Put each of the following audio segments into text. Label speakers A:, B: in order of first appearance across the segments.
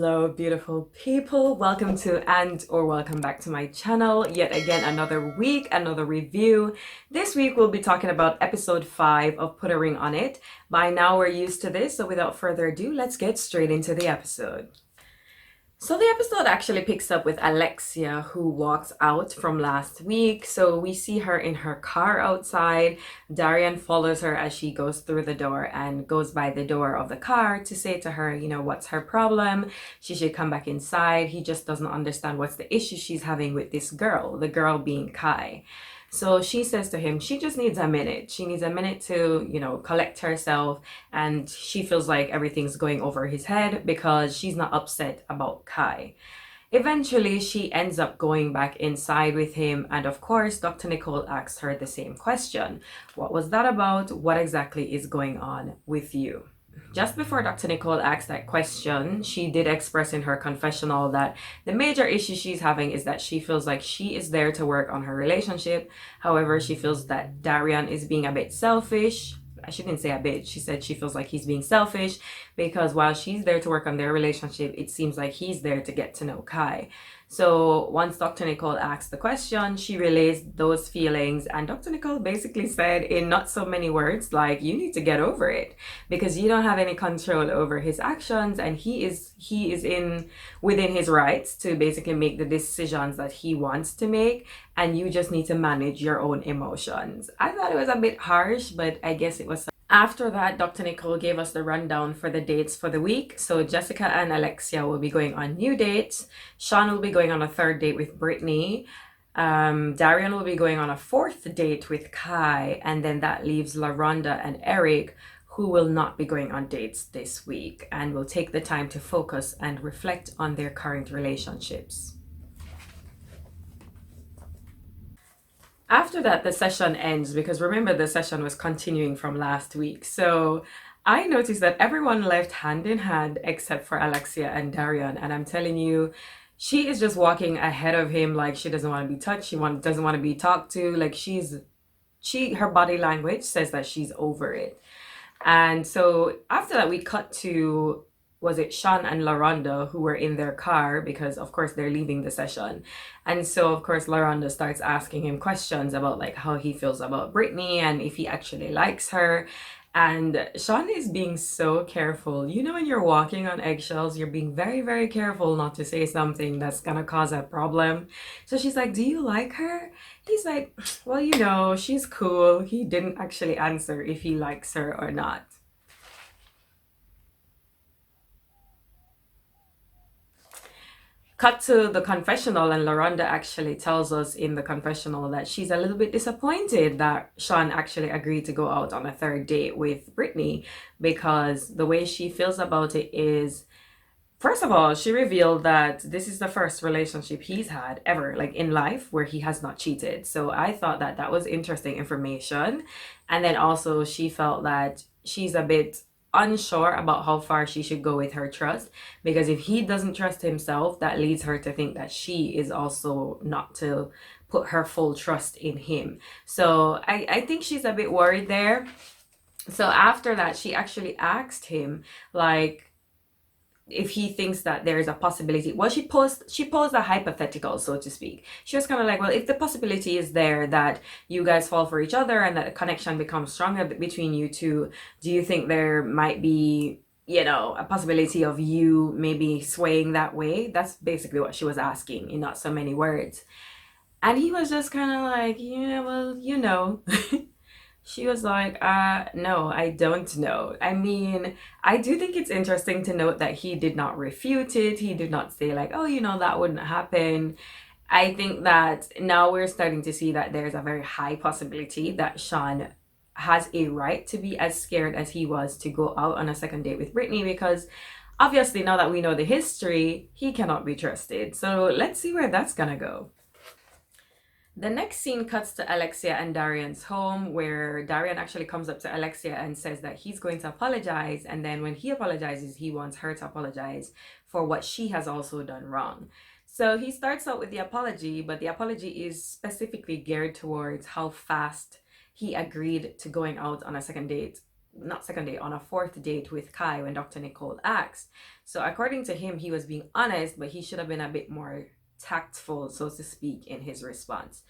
A: Hello, beautiful people. Welcome to welcome back to my channel. Yet again, another week, another review. This week, we'll be talking about episode 5 of Put a Ring on It. By now, we're used to this, so without further ado, let's get straight into the episode. So the episode actually picks up with Alexia, who walks out from last week. So we see her in her car outside. Darrian follows her as she goes through the door and goes by the door of the car to say to her, what's her problem? She should come back inside. He just doesn't understand what's the issue she's having with this girl, the girl being Kai. So she says to him, she just needs a minute. She needs a minute to, collect herself. And she feels like everything's going over his head because she's not upset about Kai. Eventually, she ends up going back inside with him. And of course, Dr. Nicole asks her the same question. What was that about? What exactly is going on with you? Just before Dr. Nicole asked that question, she did express in her confessional that the major issue she's having is that she feels like she is there to work on her relationship. However, she feels that Darrian is being a bit selfish. She didn't say a bit. She said she feels like he's being selfish because while she's there to work on their relationship, it seems like he's there to get to know Kai. So once Dr. Nicole asked the question, she relays those feelings, and Dr. Nicole basically said in not so many words, like, you need to get over it because you don't have any control over his actions, and he is in within his rights to basically make the decisions that he wants to make, and you just need to manage your own emotions. I thought it was a bit harsh, but I guess it was. After that, Dr. Nicole gave us the rundown for the dates for the week. So Jessica and Alexia will be going on new dates. Shon will be going on a third date with Brittany. Darrian will be going on a fourth date with Kai. And then that leaves LaRonda and Eric, who will not be going on dates this week and will take the time to focus and reflect on their current relationships. After that, the session ends because remember the session was continuing from last week. So I noticed that everyone left hand in hand except for Alexia and Darrian. And I'm telling you, she is just walking ahead of him like she doesn't want to be touched. She doesn't want to be talked to. Like her body language says that she's over it. And so after that, we cut to, was it Shon and LaRonda, who were in their car because of course they're leaving the session. And so of course LaRonda starts asking him questions about like how he feels about Brittany and if he actually likes her. And Shon is being so careful. When you're walking on eggshells, you're being very, very careful not to say something that's gonna cause a problem. So she's like, do you like her? He's like, well, she's cool. He didn't actually answer if he likes her or not. Cut to the confessional, and LaRonda actually tells us in the confessional that she's a little bit disappointed that Shon actually agreed to go out on a third date with Brittany because the way she feels about it is, first of all, she revealed that this is the first relationship he's had ever, like in life, where he has not cheated. So I thought that that was interesting information. And then also she felt that she's a bit unsure about how far she should go with her trust because if he doesn't trust himself, that leads her to think that she is also not to put her full trust in him. So I think she's a bit worried there. So after that, she actually asked him like if he thinks that there is a possibility. Well, she posed a hypothetical, so to speak. She was kind of like, well, if the possibility is there that you guys fall for each other and that a connection becomes stronger between you two, do you think there might be, a possibility of you maybe swaying that way? That's basically what she was asking in not so many words. And he was just kind of like, yeah, well. She was like, no, I don't know. I mean, I do think it's interesting to note that he did not refute it. He did not say like, oh, that wouldn't happen. I think that now we're starting to see that there's a very high possibility that Shon has a right to be as scared as he was to go out on a second date with Brittany because obviously now that we know the history, he cannot be trusted. So let's see where that's gonna go. The next scene cuts to Alexia and Darrian's home, where Darrian actually comes up to Alexia and says that he's going to apologize. And then when he apologizes, he wants her to apologize for what she has also done wrong. So he starts out with the apology, but the apology is specifically geared towards how fast he agreed to going out on a second date not second date, on a fourth date with Kai when Dr. Nicole asked. So according to him, he was being honest, but he should have been a bit more tactful, so to speak, in his response.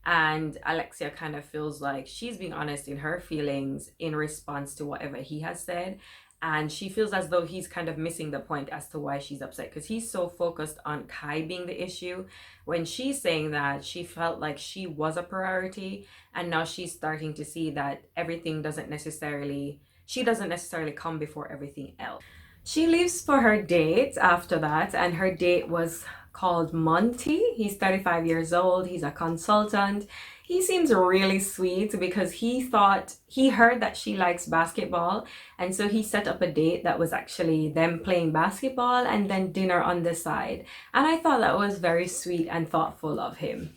A: And Alexia kind of feels like she's being honest in her feelings in response to whatever he has said. And she feels as though he's kind of missing the point as to why she's upset, because he's so focused on Kai being the issue, when she's saying that she felt like she was a priority, and now she's starting to see that she doesn't necessarily come before everything else. She leaves for her date after that, and her date was called Monty. He's 35 years old, he's a consultant. He seems really sweet because he heard that she likes basketball, and so he set up a date that was actually them playing basketball and then dinner on the side. And I thought that was very sweet and thoughtful of him.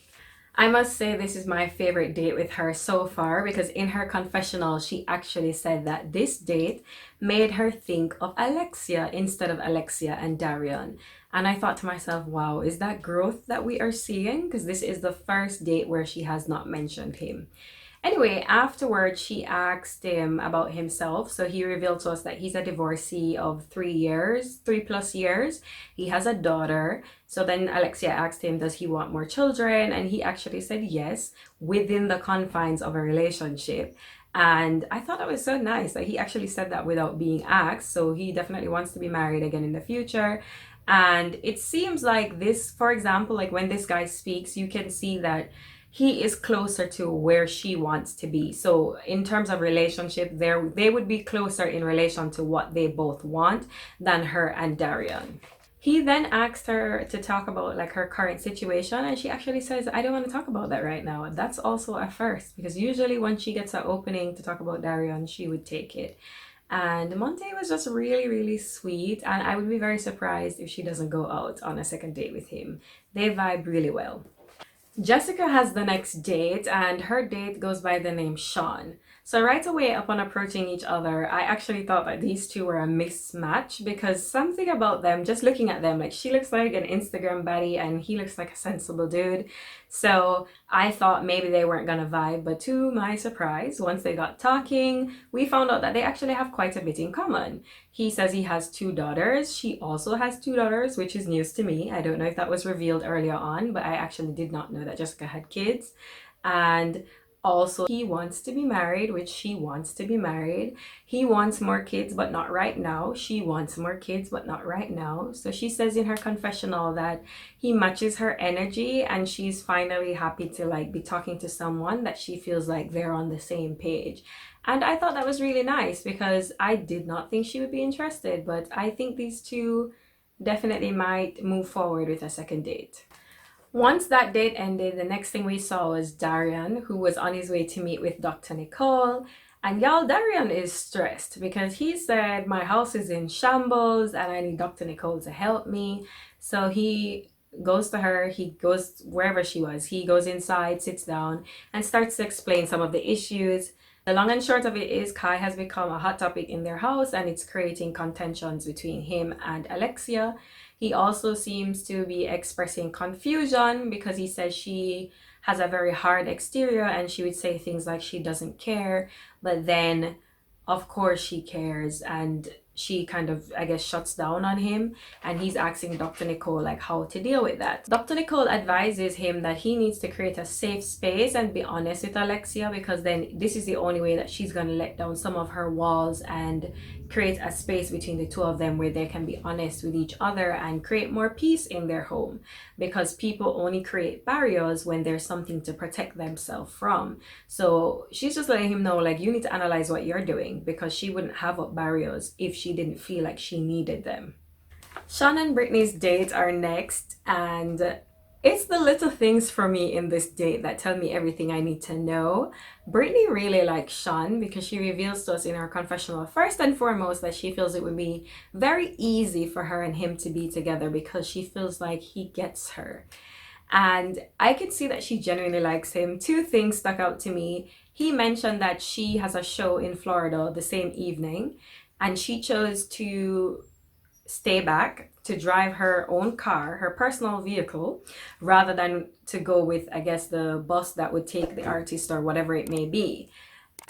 A: I must say this is my favorite date with her so far, because in her confessional she actually said that this date made her think of Alexia instead of Alexia and Darrian. And I thought to myself, wow, is that growth that we are seeing? Because this is the first date where she has not mentioned him. Anyway, afterwards, she asked him about himself. So he revealed to us that he's a divorcee of 3 plus years. He has a daughter. So then Alexia asked him, does he want more children? And he actually said yes, within the confines of a relationship. And I thought that was so nice that he actually said that without being asked. So he definitely wants to be married again in the future. And it seems like this, for example, like when this guy speaks, you can see that he is closer to where she wants to be. So in terms of relationship, they would be closer in relation to what they both want than her and Darrian. He then asked her to talk about like her current situation, and she actually says, I don't want to talk about that right now. That's also a first, because usually when she gets an opening to talk about Darrian, she would take it. And Monte was just really, really sweet, and I would be very surprised if she doesn't go out on a second date with him. They vibe really well. Jessica has the next date, and her date goes by the name Shon. So right away upon approaching each other, I actually thought that these two were a mismatch, because something about them, just looking at them, like she looks like an Instagram baddie and he looks like a sensible dude. So I thought maybe they weren't gonna vibe, but to my surprise, once they got talking, we found out that they actually have quite a bit in common. He says he has 2 daughters. She also has 2 daughters, which is news to me. I don't know if that was revealed earlier on, but I actually did not know that Jessica had kids. And also, he wants to be married, which she wants to be married. He wants more kids, but not right now. She wants more kids, but not right now. So she says in her confessional that he matches her energy, and she's finally happy to like be talking to someone that she feels like they're on the same page. And I thought that was really nice, because I did not think she would be interested, but I think these two definitely might move forward with a second date. Once that date ended, the next thing we saw was Darrian, who was on his way to meet with Dr. Nicole. And y'all, Darrian is stressed because he said, my house is in shambles and I need Dr. Nicole to help me. So he goes to her, he goes wherever she was, he goes inside, sits down, and starts to explain some of the issues. The long and short of it is Kai has become a hot topic in their house, and it's creating contentions between him and Alexia. He also seems to be expressing confusion because he says she has a very hard exterior, and she would say things like she doesn't care, but then of course she cares, and she kind of, I guess, shuts down on him, and he's asking Dr. Nicole like how to deal with that. Dr. Nicole advises him that he needs to create a safe space and be honest with Alexia, because then this is the only way that she's going to let down some of her walls and create a space between the two of them where they can be honest with each other and create more peace in their home, because people only create barriers when there's something to protect themselves from. So she's just letting him know, like, you need to analyze what you're doing, because she wouldn't have up barriers if she didn't feel like she needed them. Shon and Brittany's date are next, and it's the little things for me in this date that tell me everything I need to know. Brittany really likes Shon because she reveals to us in her confessional, first and foremost, that she feels it would be very easy for her and him to be together because she feels like he gets her. And I can see that she genuinely likes him. 2 things stuck out to me. He mentioned that she has a show in Florida the same evening, and she chose to stay back to drive her own car, her personal vehicle, rather than to go with, I guess, the bus that would take the artist or whatever it may be.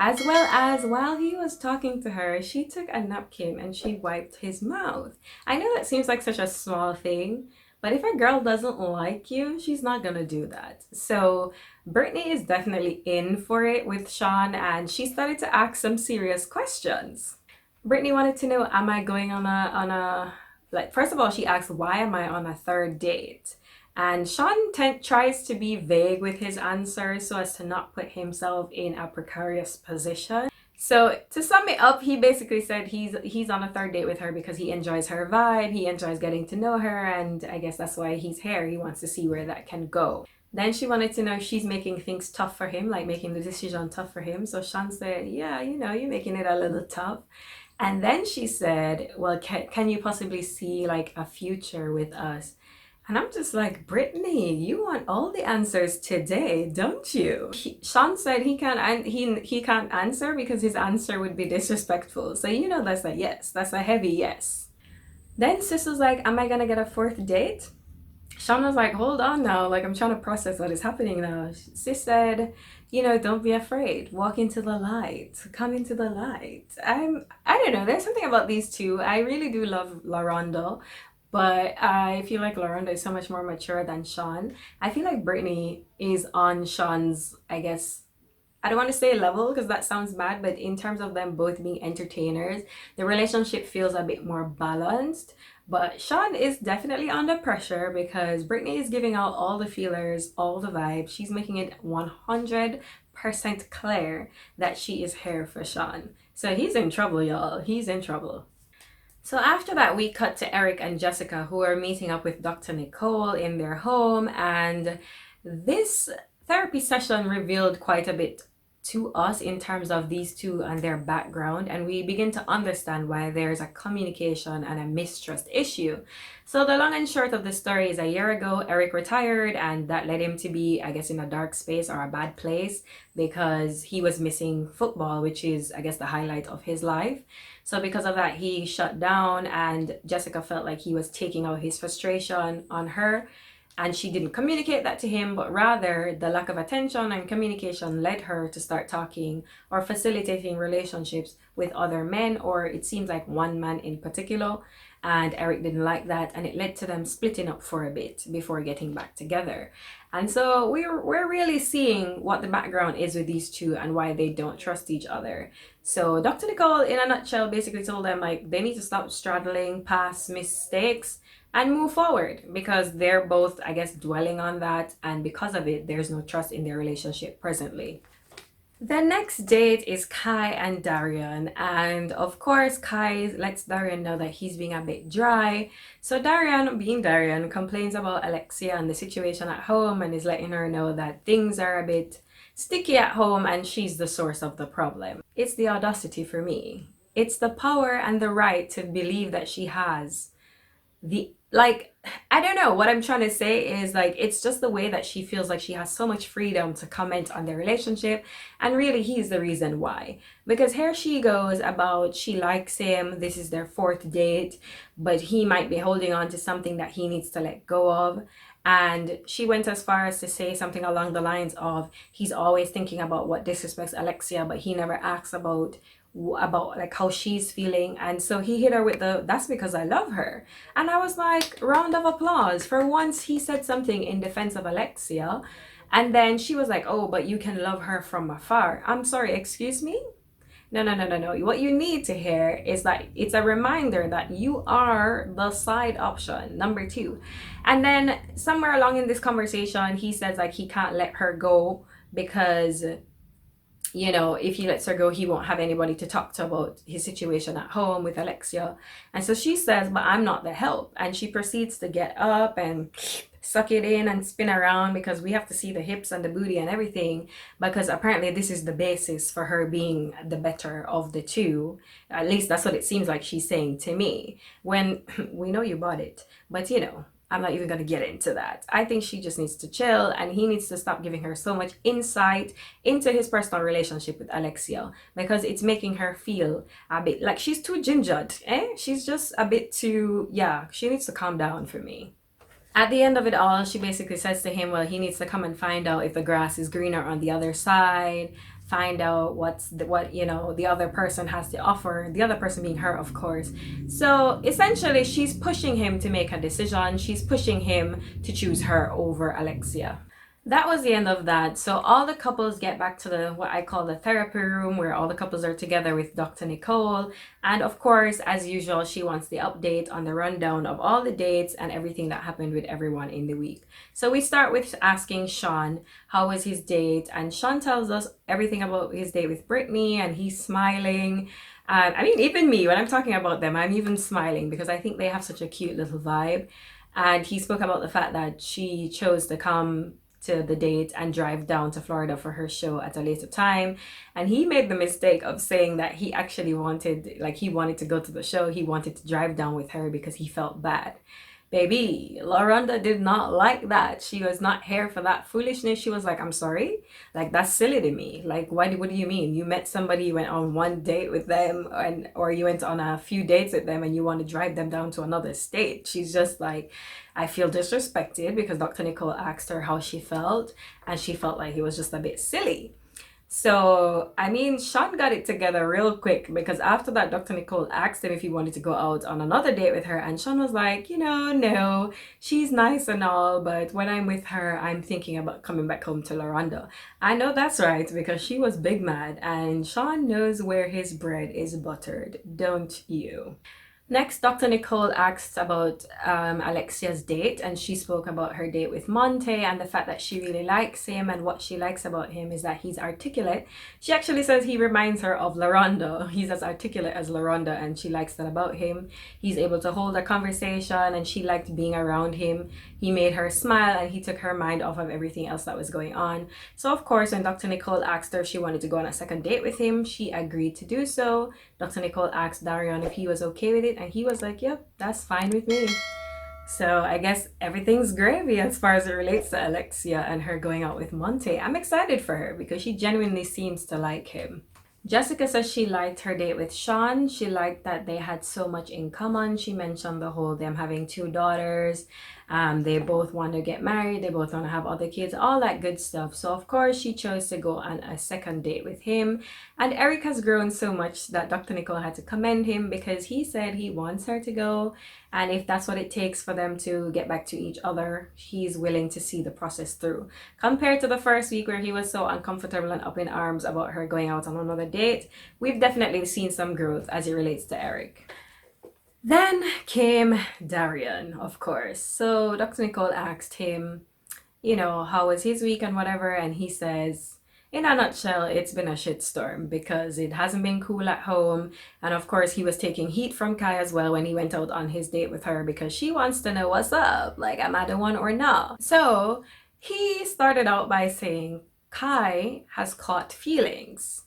A: As well as while he was talking to her, she took a napkin and she wiped his mouth. I know that seems like such a small thing, but if a girl doesn't like you, she's not gonna do that. So Brittany is definitely in for it with Shon, and she started to ask some serious questions. Brittany wanted to know, am I going on a like, first of all, she asked, why am I on a third date? And Shon tries to be vague with his answers so as to not put himself in a precarious position. So to sum it up, he basically said he's on a third date with her because he enjoys her vibe, he enjoys getting to know her, and I guess that's why he's here. He wants to see where that can go. Then she wanted to know if she's making things tough for him, like making the decision tough for him. So Shon said, yeah, you're making it a little tough. And then she said, well, can you possibly see like a future with us? And I'm just like, Brittany, you want all the answers today, don't you? Shon said he can't answer because his answer would be disrespectful. So that's a yes. That's a heavy yes. Then sis was like, am I gonna get a fourth date? Shon was like, hold on now, like I'm trying to process what is happening now. Sis said, don't be afraid. Walk into the light. Come into the light. I don't know, there's something about these two. I really do love LaRonda, but I feel like LaRonda is so much more mature than Shon. I feel like Brittany is on Shon's, I guess, I don't want to say level because that sounds bad, but in terms of them both being entertainers, the relationship feels a bit more balanced. But Shon is definitely under pressure because Brittany is giving out all the feelers, all the vibes. She's making it 100% clear that she is here for Shon. So he's in trouble, y'all. He's in trouble. So after that, we cut to Eric and Jessica, who are meeting up with Dr. Nicole in their home. And this therapy session revealed quite a bit to us in terms of these two and their background, and we begin to understand why there's a communication and a mistrust issue. So the long and short of the story is, a year ago Eric retired, and that led him to be, I guess, in a dark space or a bad place because he was missing football, which is, I guess, the highlight of his life. So because of that, he shut down, and Jessica felt like he was taking out his frustration on her, and she didn't communicate that to him, but rather the lack of attention and communication led her to start talking or facilitating relationships with other men, or it seems like one man in particular. And Eric didn't like that, and it led to them splitting up for a bit before getting back together. And so we're really seeing what the background is with these two and why they don't trust each other. So Dr. Nicole, in a nutshell, basically told them like they need to stop straddling past mistakes and move forward, because they're both, I guess, dwelling on that, and because of it, there's no trust in their relationship presently. The next date is Kai and Darrian, and of course Kai lets Darrian know that he's being a bit dry. So Darrian, being Darrian, complains about Alexia and the situation at home and is letting her know that things are a bit sticky at home and she's the source of the problem. It's the audacity for me. It's the power and the right to believe that she has. I don't know, what I'm trying to say is, like, it's just the way that she feels like she has so much freedom to comment on their relationship, and really he's the reason why. Because here she goes about she likes him, this is their fourth date, but he might be holding on to something that he needs to let go of. And she went as far as to say something along the lines of, he's always thinking about what disrespects Alexia, but he never asks about like how she's feeling. And so he hit her with the, that's because I love her. And I was like, round of applause. For once he said something in defense of Alexia. And then she was like, oh, but you can love her from afar. I'm sorry, excuse me? No. What you need to hear is that it's a reminder that you are the side option, number two. And then somewhere along in this conversation, he says like he can't let her go because, if he lets her go, he won't have anybody to talk to about his situation at home with Alexia. And so she says, but I'm not the help. And she proceeds to get up and suck it in and spin around, because we have to see the hips and the booty and everything, because apparently this is the basis for her being the better of the two. At least that's what it seems like she's saying to me, when we know you bought it. But I'm not even going to get into that. I think she just needs to chill, and he needs to stop giving her so much insight into his personal relationship with Alexia, because it's making her feel a bit like she's too gingered. She's just a bit too, she needs to calm down for me. At the end of it all, she basically says to him, well, he needs to come and find out if the grass is greener on the other side, find out what the other person has to offer, the other person being her, of course. So essentially she's pushing him to make a decision. She's pushing him to choose her over Alexia. That was the end of that. So all the couples get back to the what I call the therapy room, where all the couples are together with Dr. Nicole. And of course, as usual, she wants the update on the rundown of all the dates and everything that happened with everyone in the week. So we start with asking Shon how was his date, and Shon tells us everything about his date with Brittany, and he's smiling. I mean, even me, when I'm talking about them, I'm even smiling because I think they have such a cute little vibe. And he spoke about the fact that she chose to come to the date and drive down to Florida for her show at a later time. And he made the mistake of saying that he actually wanted to go to the show. He wanted to drive down with her because he felt bad. Baby, LaRonda did not like that. She was not here for that foolishness. She was like, I'm sorry? Like, that's silly to me. Like, what do you mean? You met somebody, you went on one date with them, or you went on a few dates with them and you want to drive them down to another state. She's just like, I feel disrespected because Dr. Nicole asked her how she felt, and she felt like he was just a bit silly. So, I mean, Shon got it together real quick, because after that, Dr. Nicole asked him if he wanted to go out on another date with her. And Shon was like, no, she's nice and all, but when I'm with her, I'm thinking about coming back home to LaRonda. I know that's right, because she was big mad, and Shon knows where his bread is buttered, don't you? Next, Dr. Nicole asked about Alexia's date, and she spoke about her date with Monte and the fact that she really likes him, and what she likes about him is that he's articulate. She actually says he reminds her of LaRonda. He's as articulate as LaRonda, and she likes that about him. He's able to hold a conversation, and she liked being around him. He made her smile, and he took her mind off of everything else that was going on. So, of course, when Dr. Nicole asked her if she wanted to go on a second date with him, she agreed to do so. Dr. Nicole asked Darrian if he was okay with it, and he was like, yep, that's fine with me. So I guess everything's gravy as far as it relates to Alexia and her going out with Monte. I'm excited for her because she genuinely seems to like him. Jessica says she liked her date with Shon. She liked that they had so much in common. She mentioned the whole them having 2 daughters. They both want to get married. They both want to have other kids, all that good stuff. So of course she chose to go on a second date with him. And Eric has grown so much that Dr. Nicole had to commend him, because he said he wants her to go. And if that's what it takes for them to get back to each other, he's willing to see the process through. Compared to the first week where he was so uncomfortable and up in arms about her going out on another date, we've definitely seen some growth as it relates to Eric. Then came Darrian, of course. So Dr. Nicole asked him, how was his week and whatever, and he says, in a nutshell, it's been a shitstorm because it hasn't been cool at home. And of course, he was taking heat from Kai as well when he went out on his date with her, because she wants to know what's up, like, am I the one or not? So he started out by saying Kai has caught feelings.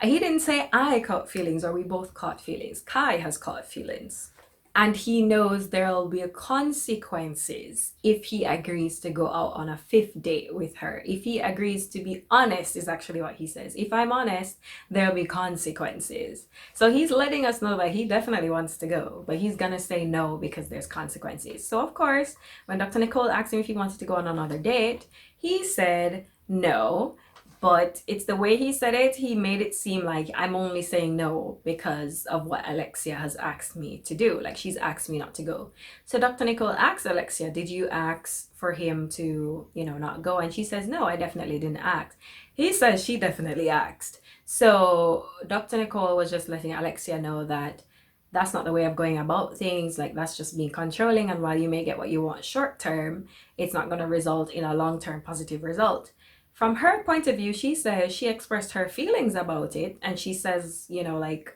A: He didn't say I caught feelings or we both caught feelings. Kai has caught feelings. And he knows there'll be consequences if he agrees to go out on a 5th date with her. If he agrees to be honest, is actually what he says. If I'm honest, there'll be consequences. So he's letting us know that he definitely wants to go, but he's gonna say no because there's consequences. So of course, when Dr. Nicole asked him if he wanted to go on another date, he said no. But it's the way he said it, he made it seem like I'm only saying no because of what Alexia has asked me to do. Like, she's asked me not to go. So Dr. Nicole asked Alexia, did you ask for him to, not go? And she says, no, I definitely didn't ask. He says she definitely asked. So Dr. Nicole was just letting Alexia know that that's not the way of going about things. Like, that's just being controlling. And while you may get what you want short term, it's not going to result in a long-term positive result. From her point of view, she says she expressed her feelings about it, and she says,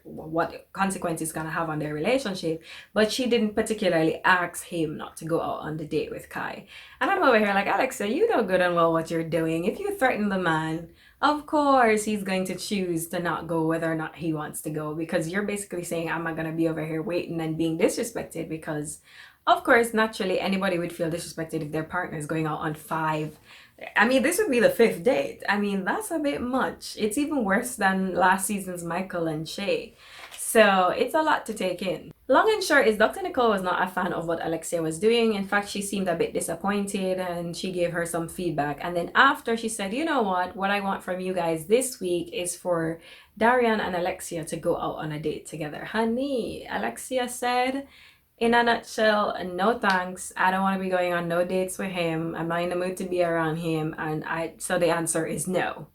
A: what consequences it's gonna have on their relationship, but she didn't particularly ask him not to go out on the date with Kai. And I'm over here like, Alexa, you know good and well what you're doing. If you threaten the man, of course he's going to choose to not go whether or not he wants to go, because you're basically saying, I'm not gonna be over here waiting and being disrespected, because of course, naturally, anybody would feel disrespected if their partner is going out on 5. I mean, this would be the 5th date. I mean, that's a bit much. It's even worse than last season's Michael and Shay. So it's a lot to take in. Long and short is Dr. Nicole was not a fan of what Alexia was doing. In fact, she seemed a bit disappointed and she gave her some feedback. And then after she said, you know what I want from you guys this week is for Darrian and Alexia to go out on a date together. Honey, Alexia said, in a nutshell, no thanks. I don't want to be going on no dates with him. I'm not in the mood to be around him. So the answer is no.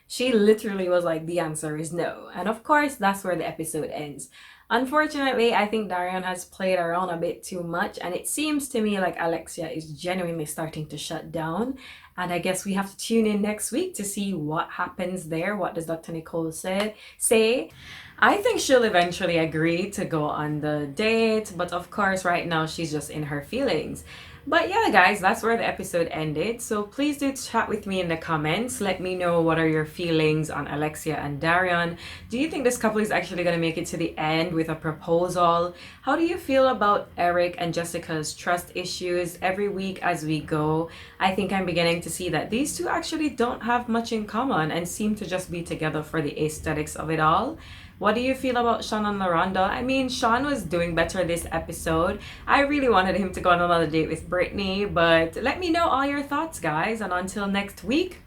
A: She literally was like, the answer is no. And of course, that's where the episode ends. Unfortunately, I think Darrian has played around a bit too much, and it seems to me like Alexia is genuinely starting to shut down. And I guess we have to tune in next week to see what happens there. What does Dr. Nicole say? I think she'll eventually agree to go on the date, but of course, right now she's just in her feelings. But yeah, guys, that's where the episode ended. So please do chat with me in the comments. Let me know what are your feelings on Alexia and Darrian. Do you think this couple is actually going to make it to the end with a proposal? How do you feel about Eric and Jessica's trust issues every week as we go? I think I'm beginning to see that these two actually don't have much in common and seem to just be together for the aesthetics of it all. What do you feel about Shon and LaRonda? I mean, Shon was doing better this episode. I really wanted him to go on another date with Brittany, but let me know all your thoughts, guys. And until next week,